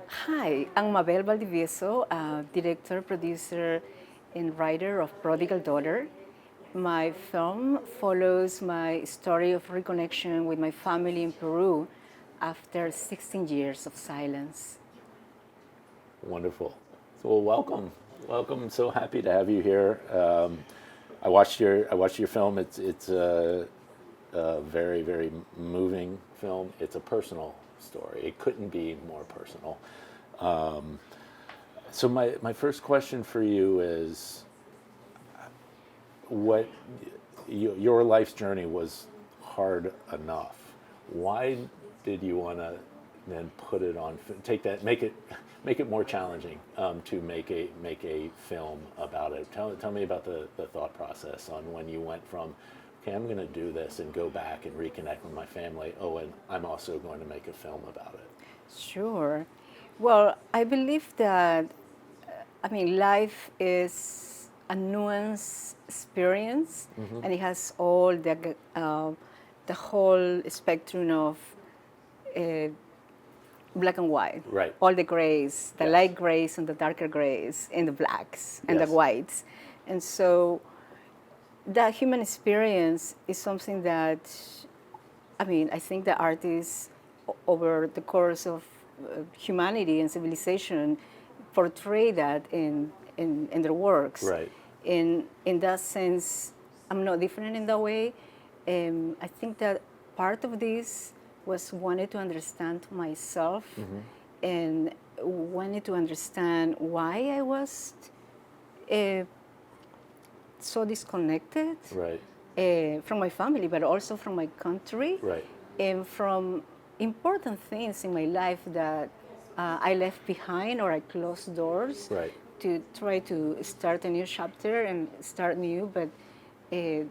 Hi, I'm Mabel Valdiviezo, director, producer, and writer of Prodigal Daughter. My film follows my story of reconnection with my family in Peru after 16 years of silence. Wonderful. So, well, welcome. So happy to have you here. I watched your film. It's a very moving film. It's a personal story. It couldn't be more personal. So my first question for you is, what your life's journey was hard enough. Why did you want to then put it on? Take that, make it more challenging to make a film about it. Tell me about the thought process on when you went from, okay, I'm going to do this and go back and reconnect with my family. Oh, and I'm also going to make a film about it. Sure. Well, I believe that, life is a nuanced experience, and it has all the whole spectrum of uh, black and white, Right. all the grays, the Yes. light grays and the darker grays, and the blacks and the Yes. whites. And so the human experience is something that, I think the artists over the course of humanity and civilization portray that in their works. Right. In that sense, I'm not different in that way. I think that part of this was wanted to understand myself and wanted to understand why I was uh, so disconnected Right. from my family, but also from my country, Right. and from important things in my life that I left behind or I closed doors Right. to try to start a new chapter and start new. But uh,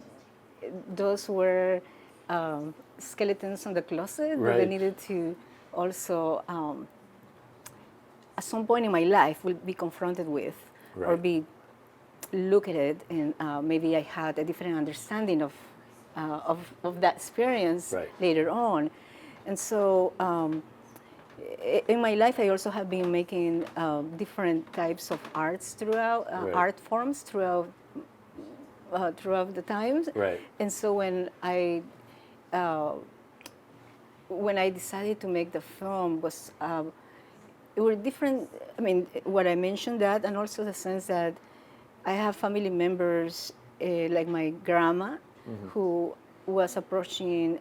those were skeletons in the closet that I Right. needed to also, at some point in my life, will be confronted with or Right. be look at it, and maybe I had a different understanding of that experience Right. later on. And so in my life, I also have been making different types of arts throughout, Right. art forms throughout the times. Right. And so when I decided to make the film was it were different. What I mentioned that, and also the sense that I have family members like my grandma, who was approaching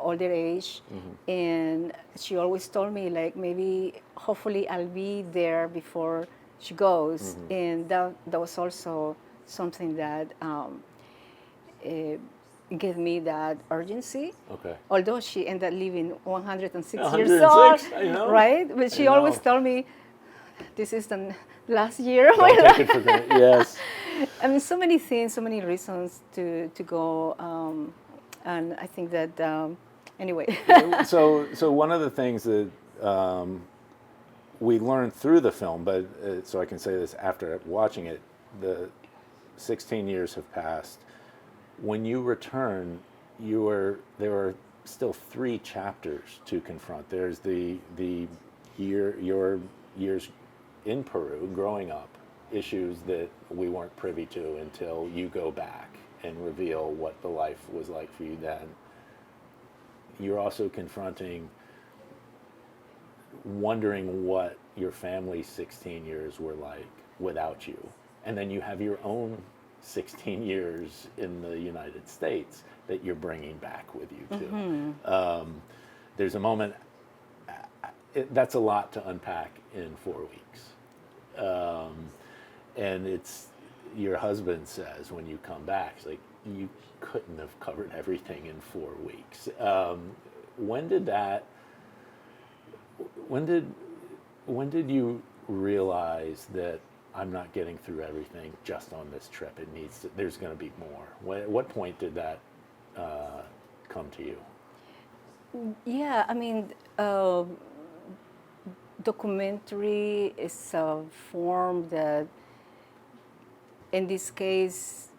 older age, and she always told me, like, maybe hopefully I'll be there before she goes, and that was also something that gave me that urgency. Okay. Although she ended up living 106 years old, 106, I know. right? But she I always know. told me, this is the last year of my Don't life. take it for granted. Yes. So many things, so many reasons to go, and I think that anyway. So one of the things that we learned through the film, but so I can say this after watching it, the 16 years have passed. When you return, there were still 3 chapters to confront. There's the your years in Peru, growing up, issues that we weren't privy to until you go back and reveal what the life was like for you then. You're also confronting wondering what your family's 16 years were like without you. And then you have your own 16 years in the United States that you're bringing back with you too. There's a moment, that's a lot to unpack in 4 weeks. And it's, your husband says when you come back, it's like, you couldn't have covered everything in 4 weeks. When did you realize that I'm not getting through everything just on this trip? There's going to be more. At what point did that come to you? Yeah, documentary is a form that, in this case,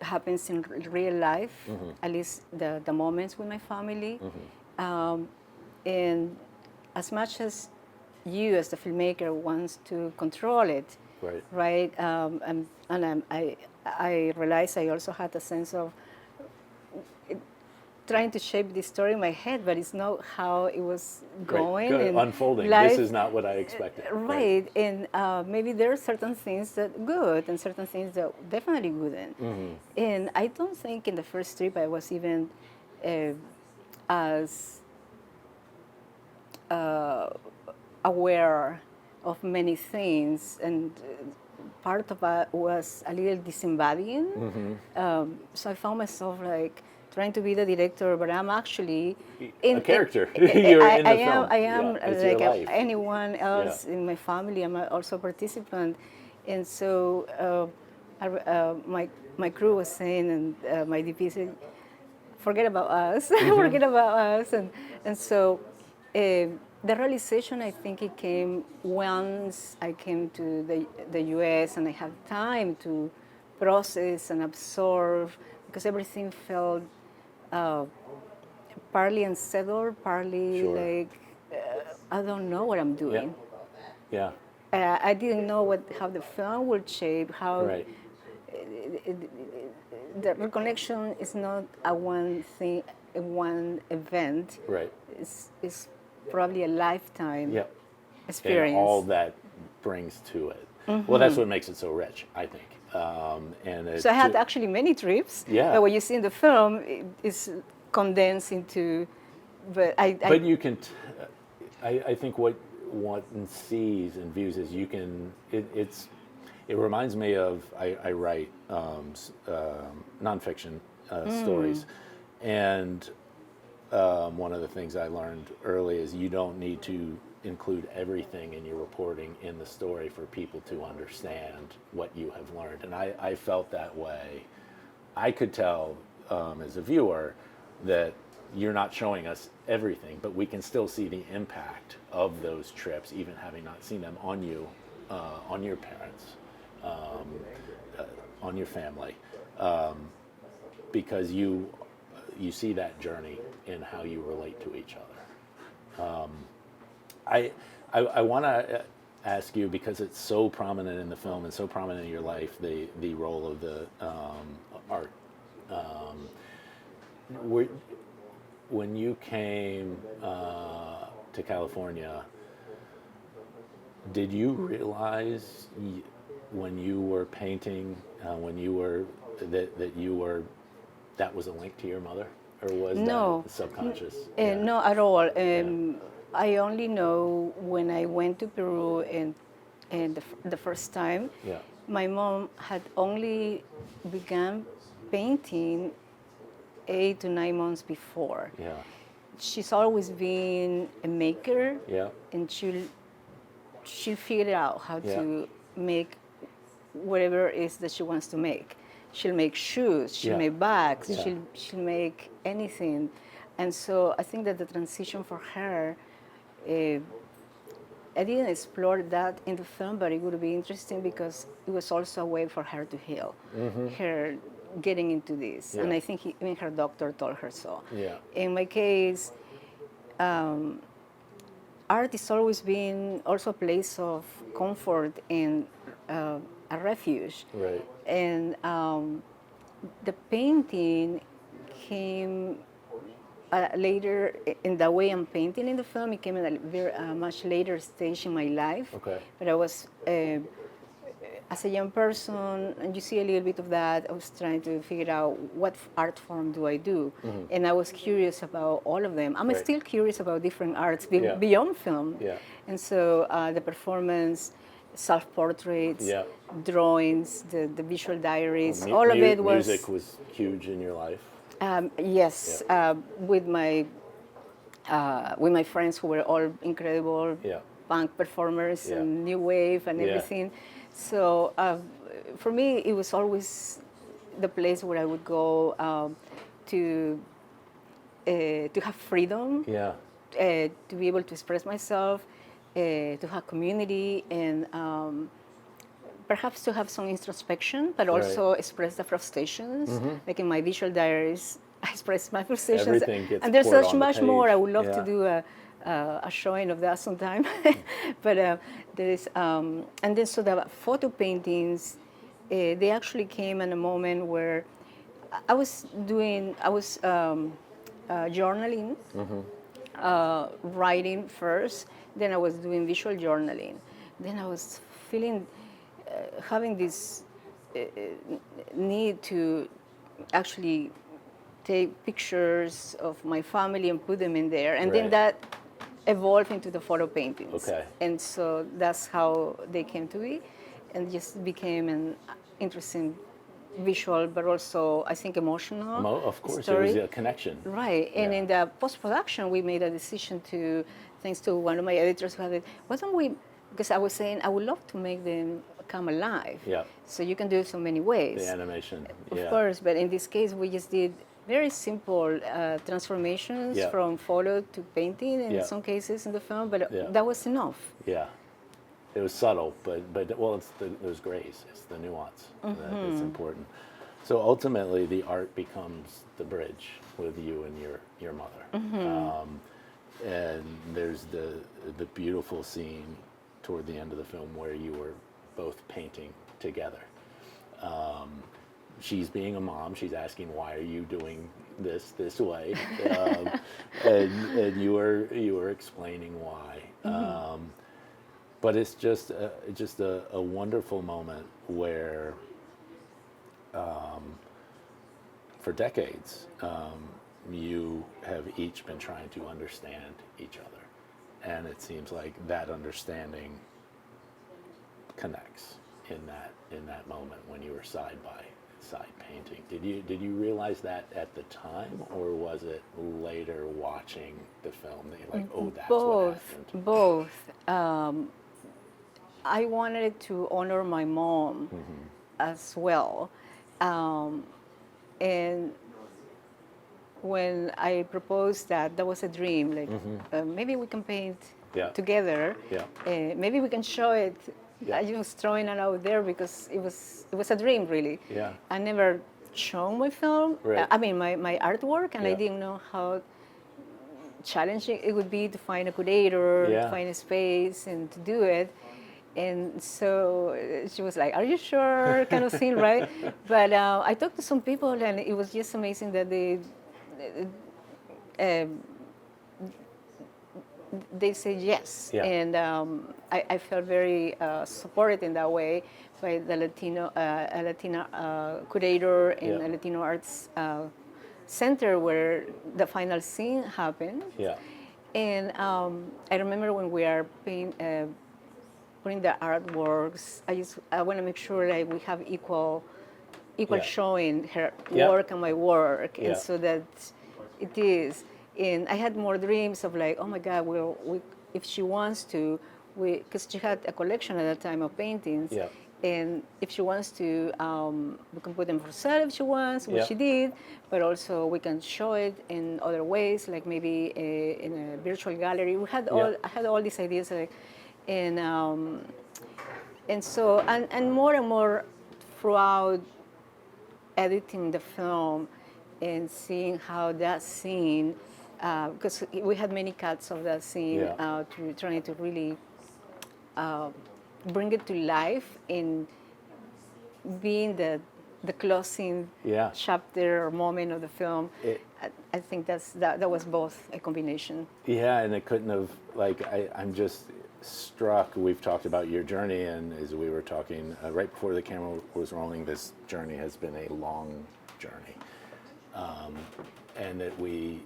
happens in real life, at least the moments with my family. And as much as you as the filmmaker wants to control it, Right. right? I realized I also had a sense of trying to shape the story in my head, but it's not how it was going. Right. And Unfolding. life, This is not what I expected. right. And maybe there are certain things that good and certain things that definitely wouldn't. And I don't think in the first trip I was even as aware of many things, and part of it was a little disembodying. So I found myself like trying to be the director, but I'm actually A character. You're in the film. I am Yeah, it's your like life. anyone else in my family. I'm also a participant, and so my crew was saying, and my DP said, "Forget about us, forget about us," and so. The realization, I think, it came once I came to the U.S. and I had time to process and absorb, because everything felt partly unsettled, partly Sure. like I don't know what I'm doing. Yeah. I didn't know how the film would shape, how Right. the reconnection is not a one thing, a one event. Right. It's probably a lifetime Yep. experience. And all that brings to it. Well, that's what makes it so rich, I think. So I had actually many trips. Yeah. But what you see in the film is condensed into. But you can. I think what one sees and views is you can. It reminds me of I write nonfiction stories, and one of the things I learned early is you don't need to include everything in your reporting in the story for people to understand what you have learned. And I felt that way. I could tell as a viewer that you're not showing us everything, but we can still see the impact of those trips, even having not seen them on you, on your parents, on your family, because you see that journey in how you relate to each other. I want to ask you, because it's so prominent in the film and so prominent in your life, the role of the art. When you came to California, did you realize when you were painting, when you were that was a link to your mother, or was that subconscious? No, at all. I only know when I went to Peru and the first time, my mom had only begun painting 8 to 9 months before. Yeah. She's always been a maker, and she'll figure out how to make whatever it is that she wants to make. She'll make shoes, she'll make bags, she'll make anything. And so I think that the transition for her, I didn't explore that in the film, but it would be interesting because it was also a way for her to heal, her getting into this. And I think even her doctor told her so. In my case, art has always been also a place of comfort and a refuge. Right. And the painting came later. In the way I'm painting in the film, it came at a much later stage in my life. Okay. But I was, as a young person, and you see a little bit of that, I was trying to figure out what art form do I do. And I was curious about all of them. I'm still curious about different arts beyond film. And so the performance, self-portraits, drawings, the visual diaries, all of it was... Music was huge in your life? Yes, with my friends who were all incredible punk performers and new wave and everything. So for me, it was always the place where I would go to have freedom, to be able to express myself, to have community, and perhaps to have some introspection, but also express the frustrations. Like in my visual diaries, I express my frustrations. Everything gets and there's poured such on the much page. more. I would love to do a showing of that sometime. But there is, and then so the photo paintings, they actually came in a moment where I was journaling, writing first, then I was doing visual journaling. Then I was feeling, having this need to actually take pictures of my family and put them in there. And then Right. that evolved into the photo paintings. Okay. And so that's how they came to be, and just became an interesting visual, but also I think emotional Of course, story. it was a connection. Right, and Yeah. in the post-production, we made a decision to, thanks to one of my editors who had it, why don't we, because I was saying I would love to make them come alive. Yeah. So you can do it so many ways. The animation. Of Yeah. course, but in this case, we just did very simple transformations Yeah. from photo to painting in Yeah. some cases in the film, but Yeah. that was enough. Yeah. It was subtle, but well, it's those grays. It's the nuance that's important. So ultimately, the art becomes the bridge with you and your mother. And there's the beautiful scene toward the end of the film where you were both painting together. She's being a mom. She's asking, "Why are you doing this way?" And you were explaining why. But it's just a wonderful moment where, for decades, you have each been trying to understand each other, and it seems like that understanding connects in that moment when you were side by side painting. Did you realize that at the time, or was it later watching the film that you're like, oh, that's what happened? Both. I wanted to honor my mom as well. And when I proposed that was a dream, like maybe we can paint Yeah. together. Yeah. Maybe we can show it. Yeah. I was throwing it out there because it was a dream, really. Yeah. I never shown my film. Right. I mean, my artwork, and I Yeah. didn't know how challenging it would be to find a curator, Yeah. to find a space, and to do it. And so she was like, "Are you sure?" kind of thing, right? But I talked to some people, and it was just amazing that they said yes. Yeah. And I felt very supported in that way by the Latina curator in Yeah. a Latino Arts Center where the final scene happened. Yeah. And I remember when we are putting the artworks, I want to make sure that we have equal Yeah. showing her Yeah. work and my work, Yeah. and so that it is. And I had more dreams of like, oh my God, if she wants to, because she had a collection at that time of paintings, Yeah. and if she wants to, we can put them for sale if she wants, which Yeah. she did, but also we can show it in other ways, like maybe in a virtual gallery. I had all these ideas, like, and so and more throughout editing the film and seeing how that scene, because we had many cuts of that scene, Yeah. trying to really bring it to life in being the closing Yeah. chapter or moment of the film. I think that was both a combination. Yeah, and it couldn't have, like, I'm just struck. We've talked about your journey, and as we were talking right before the camera was rolling, this journey has been a long journey. And that we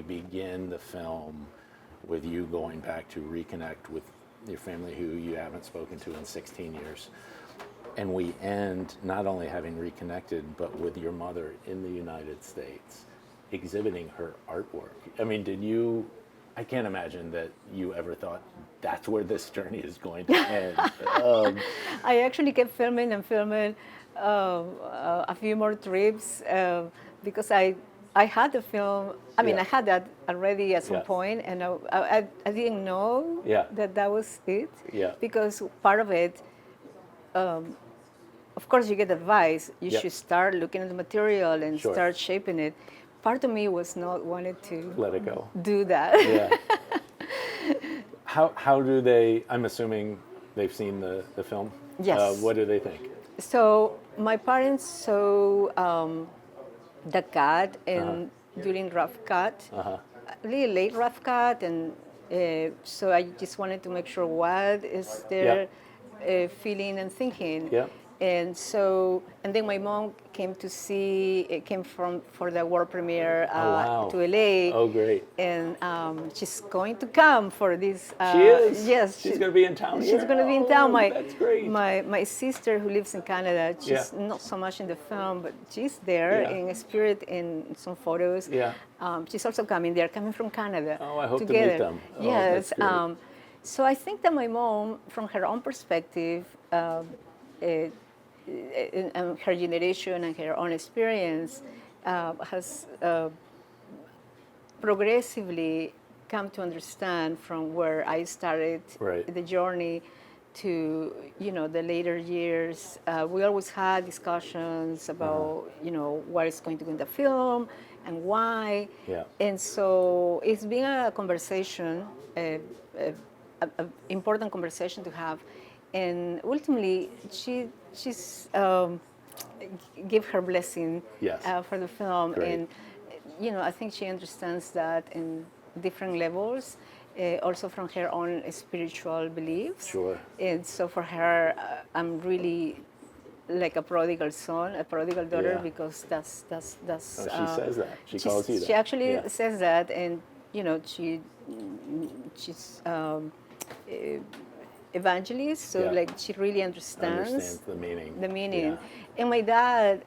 begin the film with you going back to reconnect with your family who you haven't spoken to in 16 years. And we end not only having reconnected, but with your mother in the United States, exhibiting her artwork. I mean, I can't imagine that you ever thought that's where this journey is going to end. I actually kept filming and filming a few more trips because I had the film. I mean, Yeah. I had that already at some Yeah. point, and I didn't know Yeah. that was it. Yeah. Because part of it, of course, you get advice. You Yeah. should start looking at the material and Sure. start shaping it. part of me was not wanted to Let it go. do that. Yeah. How do they? I'm assuming they've seen the film. Yes. What do they think? So my parents saw the cut and during rough cut, really late rough cut, and so I just wanted to make sure what is their feeling and thinking. Yeah. And so, and then my mom came to see, came from for the world premiere Wow. to LA. Oh, great. And she's going to come for this. She is? Yes. She's going to be in town She's here? going to be in town. Oh, that's great. My sister who lives in Canada, she's Yeah. not so much in the film, but she's there Yeah. in spirit in some photos. Yeah. She's also coming. They're coming from Canada. Oh, I hope to together. meet them. Oh, Yes. that's great. So I think that my mom, from her own perspective, and her generation and her own experience, has progressively come to understand from where I started Right. the journey to the later years. We always had discussions about what is going to be in the film and why. Yeah. And so it's been a conversation, a important conversation to have. And ultimately, she's give her blessing Yes. For the film. Great. And I think she understands that in different levels, also from her own spiritual beliefs. Sure. And so for her, I'm really like a prodigal son, a prodigal daughter, Yeah. because that's. Oh, she says that. She calls you that. She actually Yeah. says that, and she's evangelist, so Yeah. like she really understands the meaning. the meaning. Yeah. And my dad,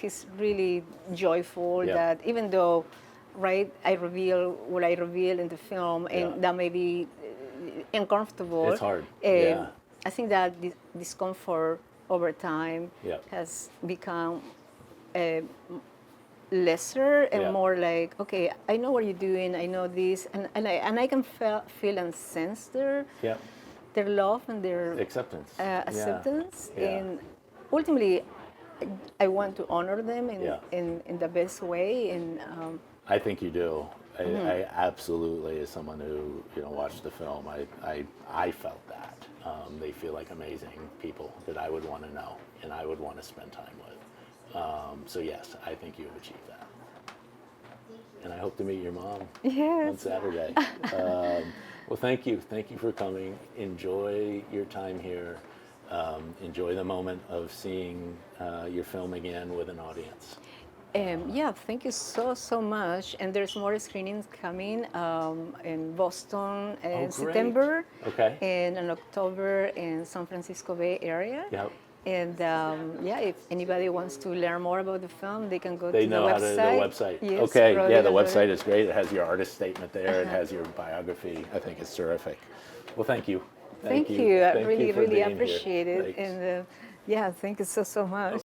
he's really joyful Yeah. that even though, right, I reveal what I reveal in the film, and Yeah. that may be uncomfortable. It's hard. Yeah. I think that discomfort over time Yeah. has become lesser and Yeah. more like, okay, I know what you're doing, I know this, and I can feel and sense Yeah. their love and their Acceptance. acceptance. Yeah. And ultimately, I want to honor them Yeah. in the best way. And I think you do. I absolutely, as someone who watched the film, I felt that. They feel like amazing people that I would want to know and I would want to spend time with. So yes, I think you have achieved that. And I hope to meet your mom Yes. on Saturday. Well, thank you. Thank you for coming. Enjoy your time here. Enjoy the moment of seeing your film again with an audience. Yeah, thank you so much. And there's more screenings coming in Boston in great. September, Okay. and in October in San Francisco Bay Area. Yep. And if anybody wants to learn more about the film, they can go They to know the how to website. the website. Yes, Okay, yeah, the Prodigal website Daughter. is great. It has your artist statement there. It has your biography. I think it's terrific. Well, thank you. Thank you. I Thank really, you for really being here. appreciate it. Thanks. And thank you so much.